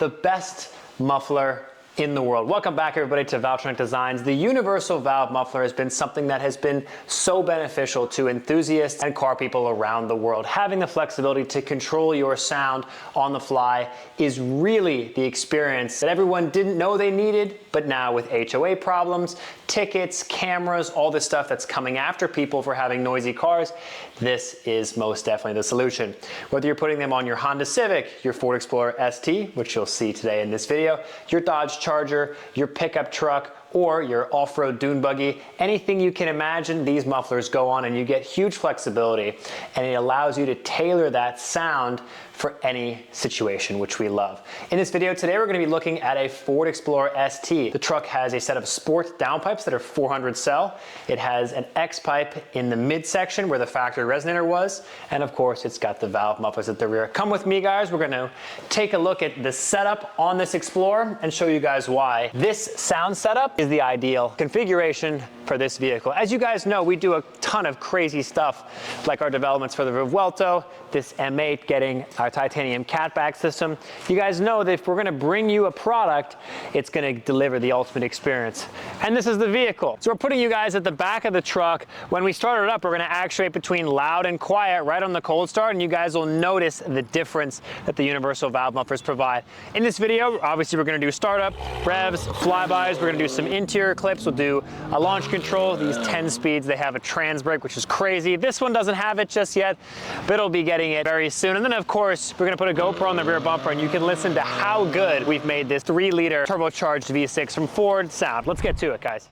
the best muffler in the world. Welcome back everybody to Valvetronic Designs. The universal valve muffler has been something that has been so beneficial to enthusiasts and car people around the world. Having the flexibility to control your sound on the fly is really the experience that everyone didn't know they needed, but now with HOA problems, tickets, cameras, all this stuff that's coming after people for having noisy cars, this is most definitely the solution. Whether you're putting them on your Honda Civic, your Ford Explorer ST, which you'll see today in this video, your Dodge Charger, your pickup truck, or your off-road dune buggy, anything you can imagine, these mufflers go on and you get huge flexibility, and it allows you to tailor that sound for any situation, which we love. In this video today, we're gonna be looking at a Ford Explorer ST. The truck has a set of sport downpipes that are 400 cell. It has an X pipe in the midsection where the factory resonator was, and of course, it's got the valve mufflers at the rear. Come with me, guys. We're gonna take a look at the setup on this Explorer and show you guys why this sound setup is the ideal configuration for this vehicle. As you guys know, we do a ton of crazy stuff, like our developments for the Revuelto, this M8 getting our titanium catback system. You guys know that if we're gonna bring you a product, it's gonna deliver the ultimate experience. And this is the vehicle. So we're putting you guys at the back of the truck. When we start it up, we're gonna actuate between loud and quiet right on the cold start, and you guys will notice the difference that the universal valve mufflers provide. In this video, obviously we're gonna do startup, revs, flybys, we're gonna do some interior clips, we'll do a launch control. These 10 speeds, they have a trans brake, which is crazy. This one doesn't have it just yet, but it'll be getting it very soon. And then of course, we're gonna put a GoPro on the rear bumper and you can listen to how good we've made this 3-liter turbocharged V6 from Ford sound. Let's get to it, guys.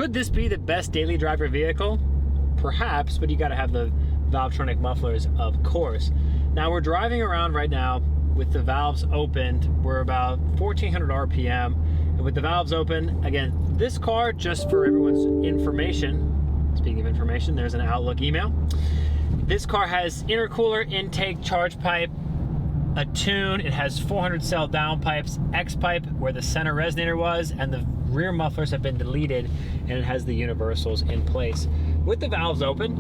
Would this be the best daily driver vehicle? Perhaps, but you gotta have the Valvetronic mufflers, of course. Now we're driving around right now with the valves opened. We're about 1400 RPM. And with the valves open, again, this car, just for everyone's information, speaking of information, there's an Outlook email. This car has intercooler, intake, charge pipe, a tune. It has 400 cell downpipes, X pipe where the center resonator was, and the rear mufflers have been deleted, and it has the universals in place. With the valves open,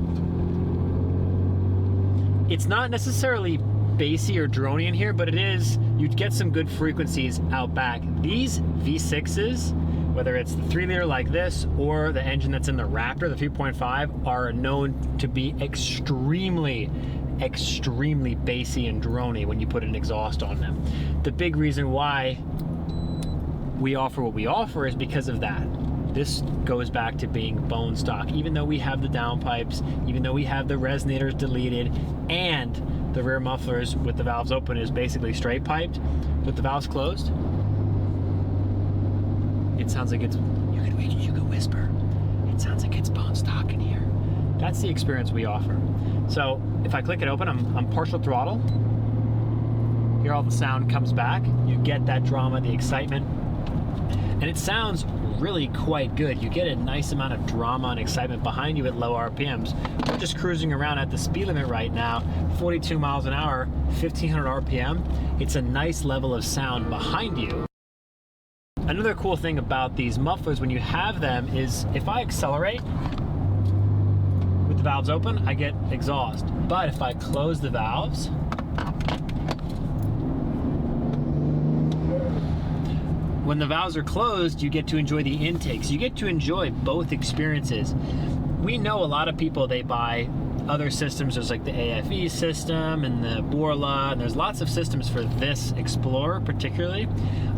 it's not necessarily bassy or drony in here, but it is, you'd get some good frequencies out back. These V6s, whether it's the 3-liter like this or the engine that's in the Raptor, the 3.5, are known to be extremely bassy and drony when you put an exhaust on them. The big reason why we offer what we offer is because of that. This goes back to being bone stock. Even though we have the downpipes, even though we have the resonators deleted, and the rear mufflers with the valves open is basically straight piped, with the valves closed, it sounds like it's, you could whisper, it sounds like it's bone stock in here. That's the experience we offer. So if I click it open, I'm partial throttle. Here all the sound comes back. You get that drama, the excitement, and it sounds really quite good. You get a nice amount of drama and excitement behind you at low RPMs. We're just cruising around at the speed limit right now, 42 miles an hour, 1500 RPM. It's a nice level of sound behind you. Another cool thing about these mufflers when you have them is if I accelerate with the valves open, I get exhaust. But if I close the valves, when the valves are closed, you get to enjoy the intakes. You get to enjoy both experiences. We know a lot of people, they buy other systems. There's like the AFE system and the Borla, and there's lots of systems for this Explorer particularly.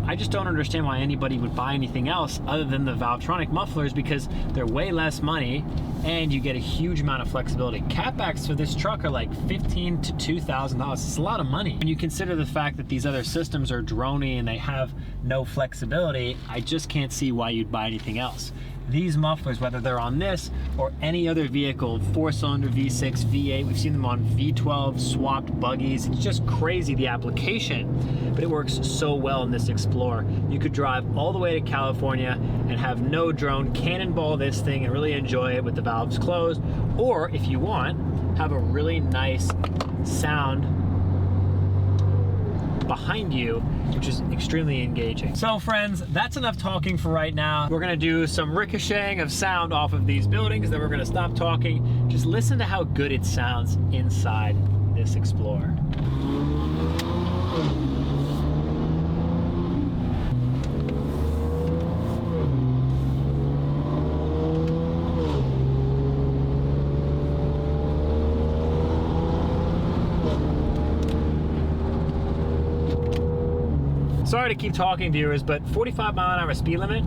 I just don't understand why anybody would buy anything else other than the Valvetronic mufflers, because they're way less money and you get a huge amount of flexibility. Catbacks for this truck are like $15,000 to $2,000. It's a lot of money. When you consider the fact that these other systems are drony and they have no flexibility, I just can't see why you'd buy anything else. These mufflers, whether they're on this or any other vehicle, 4-cylinder, V6, V8, we've seen them on V12 swapped buggies. It's just crazy, the application, but it works so well in this Explorer. You could drive all the way to California and have no drone, cannonball this thing and really enjoy it with the valves closed, or if you want, have a really nice sound behind you, which is extremely engaging. So friends, that's enough talking for right now. We're gonna do some ricocheting of sound off of these buildings, then we're gonna stop talking. Just listen to how good it sounds inside this Explorer. Sorry to keep talking, viewers, but 45 mile an hour speed limit,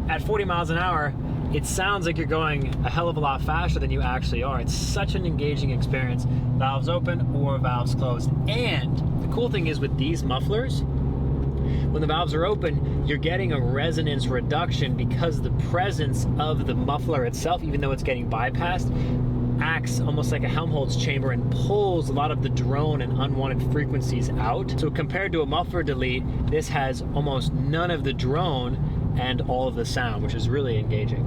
at 40 miles an hour, it sounds like you're going a hell of a lot faster than you actually are. It's such an engaging experience, valves open or valves closed. And the cool thing is with these mufflers, when the valves are open, you're getting a resonance reduction because the presence of the muffler itself, even though it's getting bypassed, acts almost like a Helmholtz chamber and pulls a lot of the drone and unwanted frequencies out. So compared to a muffler delete, this has almost none of the drone and all of the sound, which is really engaging.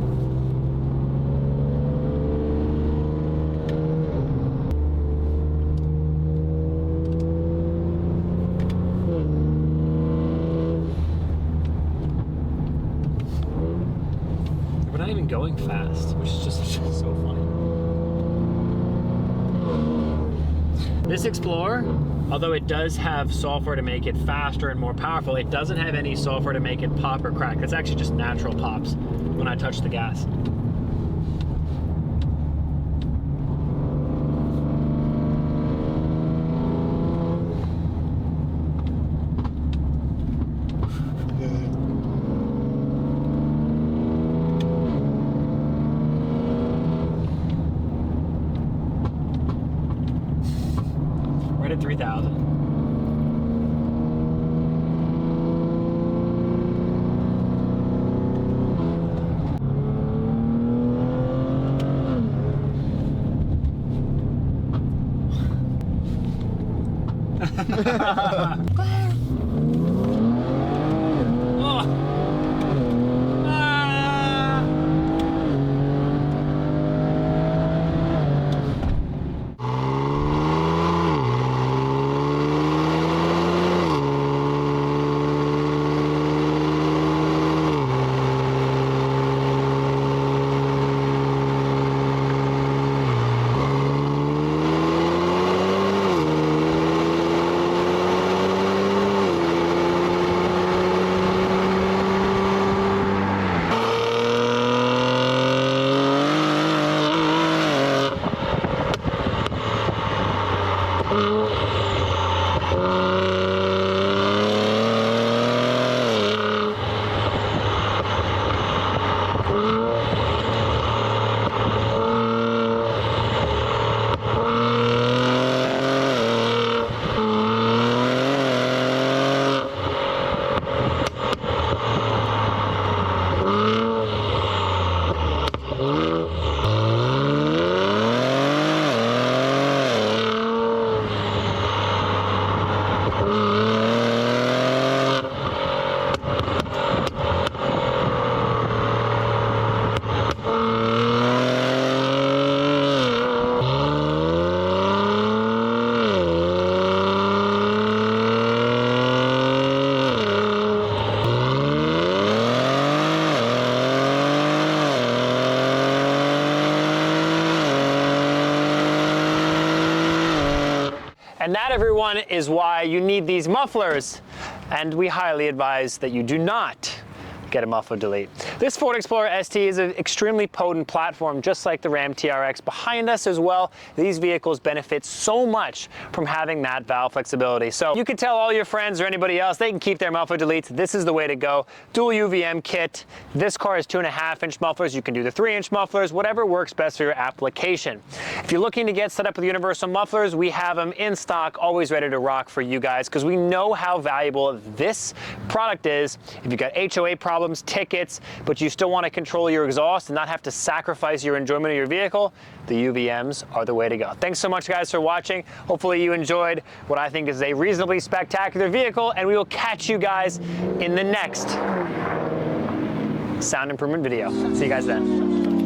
We're not even going fast, which is just so funny. This Explorer, although it does have software to make it faster and more powerful, it doesn't have any software to make it pop or crack. It's actually just natural pops when I touch the gas. Right at 3,000. And that, everyone, is why you need these mufflers. And we highly advise that you do not get a muffler delete. This Ford Explorer ST is an extremely potent platform, just like the Ram TRX behind us as well. These vehicles benefit so much from having that valve flexibility. So you can tell all your friends or anybody else they can keep their muffler deletes. This is the way to go. Dual UVM kit. This car is 2.5-inch mufflers. You can do the 3-inch mufflers, whatever works best for your application. If you're looking to get set up with universal mufflers, we have them in stock, always ready to rock for you guys, because we know how valuable this product is. If you've got HOA problems, tickets, but you still want to control your exhaust and not have to sacrifice your enjoyment of your vehicle, the UVMs are the way to go. Thanks so much, guys, for watching. Hopefully you enjoyed what I think is a reasonably spectacular vehicle, and we will catch you guys in the next sound improvement video. See you guys then.